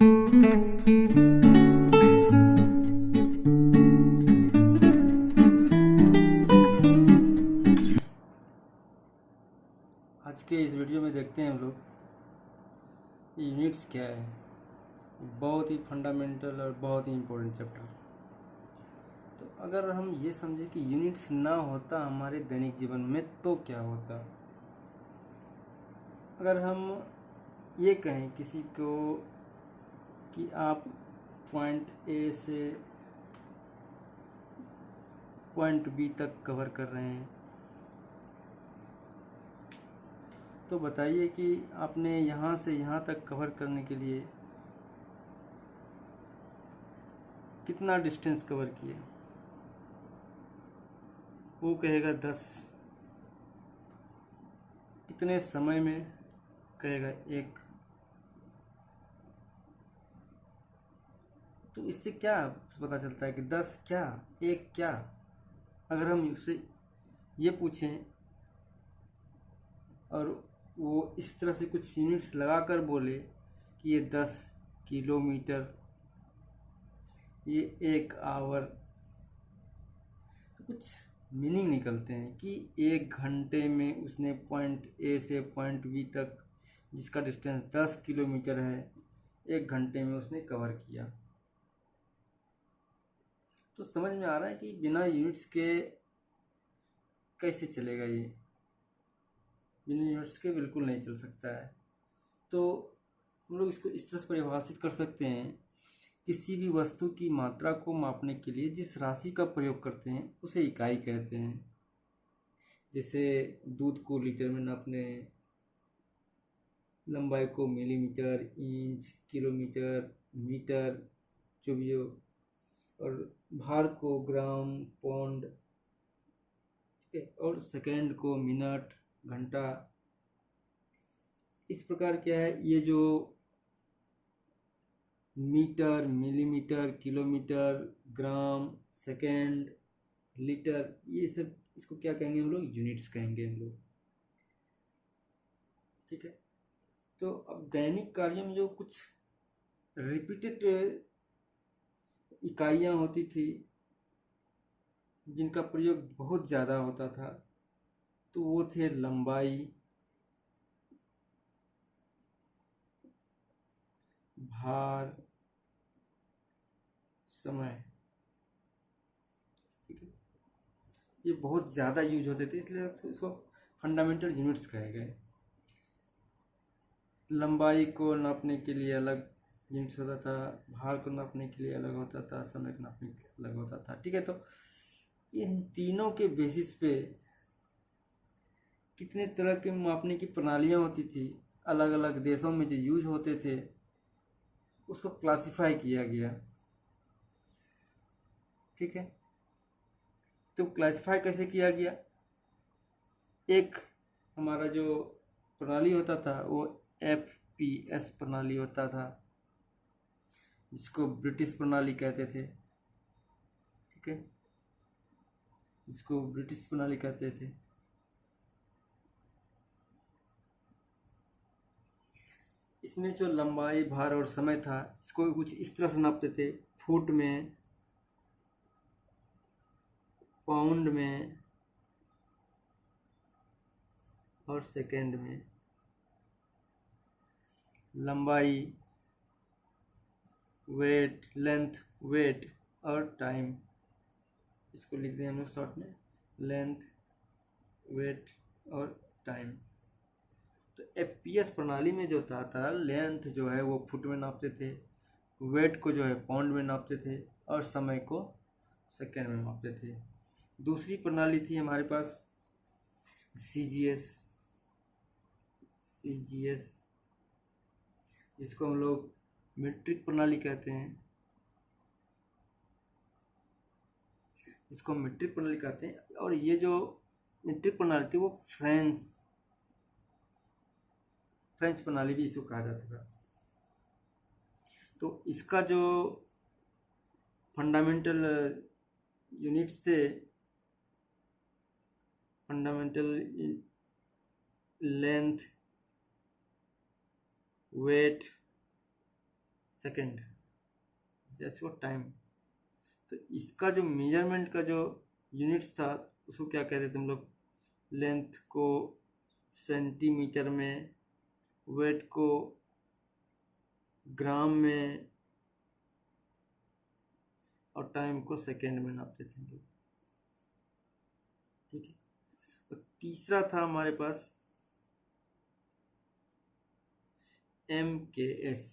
आज के इस वीडियो में देखते हैं हम लोग यूनिट्स क्या है। बहुत ही फंडामेंटल और बहुत ही इम्पोर्टेंट चैप्टर। तो अगर हम ये समझें कि यूनिट्स ना होता हमारे दैनिक जीवन में तो क्या होता। अगर हम ये कहें किसी को कि आप पॉइंट ए से पॉइंट बी तक कवर कर रहे हैं, तो बताइए कि आपने यहाँ से यहाँ तक कवर करने के लिए कितना डिस्टेंस कवर किया। वो कहेगा 10। कितने समय में कहेगा 1। तो इससे क्या पता चलता है कि 10 क्या 1 क्या। अगर हम उससे ये पूछें और वो इस तरह से कुछ यूनिट्स लगाकर बोले कि ये 10 किलोमीटर, ये 1 आवर, तो कुछ मीनिंग निकलते हैं कि 1 घंटे में उसने पॉइंट ए से पॉइंट बी तक जिसका डिस्टेंस 10 किलोमीटर है 1 घंटे में उसने कवर किया। तो समझ में आ रहा है कि बिना यूनिट्स के कैसे चलेगा। ये बिना यूनिट्स के बिल्कुल नहीं चल सकता है। तो हम लोग इसको इस तरह से परिभाषित कर सकते हैं, किसी भी वस्तु की मात्रा को मापने के लिए जिस राशि का प्रयोग करते हैं उसे इकाई कहते हैं। जैसे दूध को लीटर में नापने, लंबाई को मिलीमीटर, इंच, किलोमीटर, मीटर, जो भी हो, और भार को ग्राम, पाउंड, ठीक है, और सेकंड को मिनट, घंटा। इस प्रकार क्या है, ये जो मीटर, मिलीमीटर, किलोमीटर, ग्राम, सेकंड, लीटर, ये सब इसको क्या कहेंगे हम लोग, यूनिट्स कहेंगे हम लोग। ठीक है। तो अब दैनिक कार्यों में जो कुछ रिपीटेड इकाइयाँ होती थी जिनका प्रयोग बहुत ज़्यादा होता था, तो वो थे लंबाई, भार, समय। ठीक है, ये बहुत ज़्यादा यूज होते थे, इसलिए तो इसको फंडामेंटल यूनिट्स कहे गए। लंबाई को नापने के लिए अलग यूनिट्स होता था, भार को नापने के लिए अलग होता था, समय को नापने के लिए अलग होता था। ठीक है, तो इन तीनों के बेसिस पे कितने तरह के मापने की प्रणालियाँ होती थी, अलग अलग देशों में जो यूज होते थे उसको क्लासिफाई किया गया। ठीक है, तो क्लासिफाई कैसे किया गया। एक हमारा जो प्रणाली होता था वो FPS प्रणाली होता था, जिसको ब्रिटिश प्रणाली कहते थे। ठीक है, जिसको ब्रिटिश प्रणाली कहते थे। इसमें जो लंबाई, भार और समय था, इसको कुछ इस तरह से नापते थे, फुट में, पाउंड में और सेकंड में। लंबाई, वेट, लेंथ, वेट और टाइम, इसको लिख दें हम लोग शॉर्ट में, लेंथ, वेट और टाइम। तो FPS प्रणाली में जो था लेंथ जो है वो फुट में नापते थे, वेट को जो है पाउंड में नापते थे और समय को सेकंड में नापते थे। दूसरी प्रणाली थी हमारे पास CGS, जिसको हम लोग मीट्रिक प्रणाली कहते हैं, और ये जो मीट्रिक प्रणाली थी वो फ्रेंच प्रणाली भी इसको कहा जाता था। तो इसका जो फंडामेंटल यूनिट्स थे, फंडामेंटल लेंथ, वेट, सेकंड, जैसे वो टाइम। तो इसका जो मेजरमेंट का जो यूनिट्स था उसको क्या कहते थे हम लोग? लेंथ को सेंटीमीटर में, वेट को ग्राम में, और टाइम को सेकंड में नापते थे हम लोग। ठीक है। तो तीसरा था हमारे पास MKS,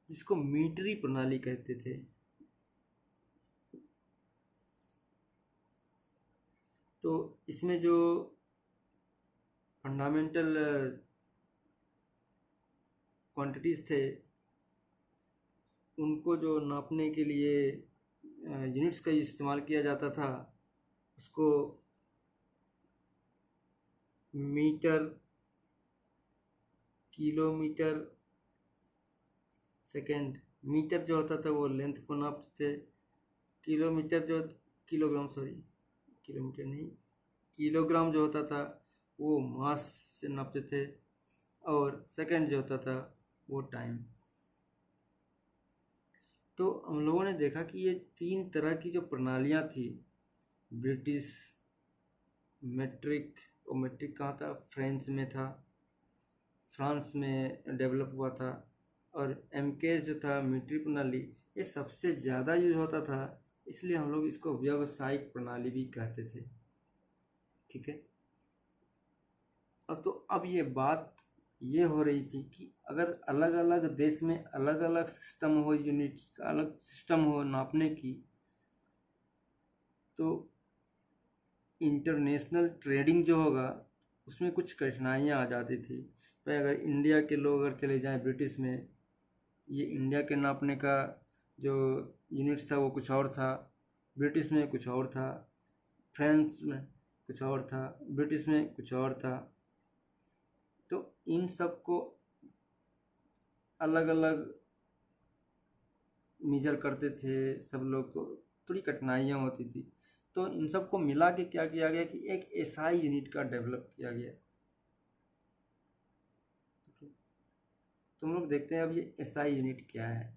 जिसको मीटरी प्रणाली कहते थे। तो इसमें जो फंडामेंटल क्वांटिटीज थे उनको जो नापने के लिए यूनिट्स का इस्तेमाल किया जाता था उसको मीटर, किलोमीटर, सेकंड। मीटर जो होता था वो लेंथ को नापते थे, किलोमीटर जो किलोग्राम, सॉरी किलोमीटर नहीं, किलोग्राम जो होता था वो मास से नापते थे, और सेकंड जो होता था वो टाइम। तो हम लोगों ने देखा कि ये तीन तरह की जो प्रणालियाँ थी, ब्रिटिश मेट्रिक, और मेट्रिक कहाँ था? फ्रांस में था, फ्रांस में डेवलप हुआ था। और MKS जो था मीट्री प्रणाली, ये सबसे ज़्यादा यूज होता था, इसलिए हम लोग इसको व्यावसायिक प्रणाली भी कहते थे। ठीक है। अब ये बात ये हो रही थी कि अगर अलग अलग देश में अलग अलग सिस्टम हो, यूनिट्स अलग सिस्टम हो नापने की, तो इंटरनेशनल ट्रेडिंग जो होगा उसमें कुछ कठिनाइयाँ आ जाती थी। पर अगर इंडिया के लोग अगर चले जाएं ब्रिटिश में, ये इंडिया के नापने का जो यूनिट्स था वो कुछ और था, ब्रिटिश में कुछ और था, फ्रांस में कुछ और था, ब्रिटिश में कुछ और था। तो इन सब को अलग अलग मेजर करते थे सब लोग, तो थोड़ी कठिनाइयाँ होती थी। तो इन सब को मिला के क्या किया गया कि एक SI यूनिट का डेवलप किया गया। ठीक है। तो हम लोग देखते हैं अब ये SI यूनिट क्या है।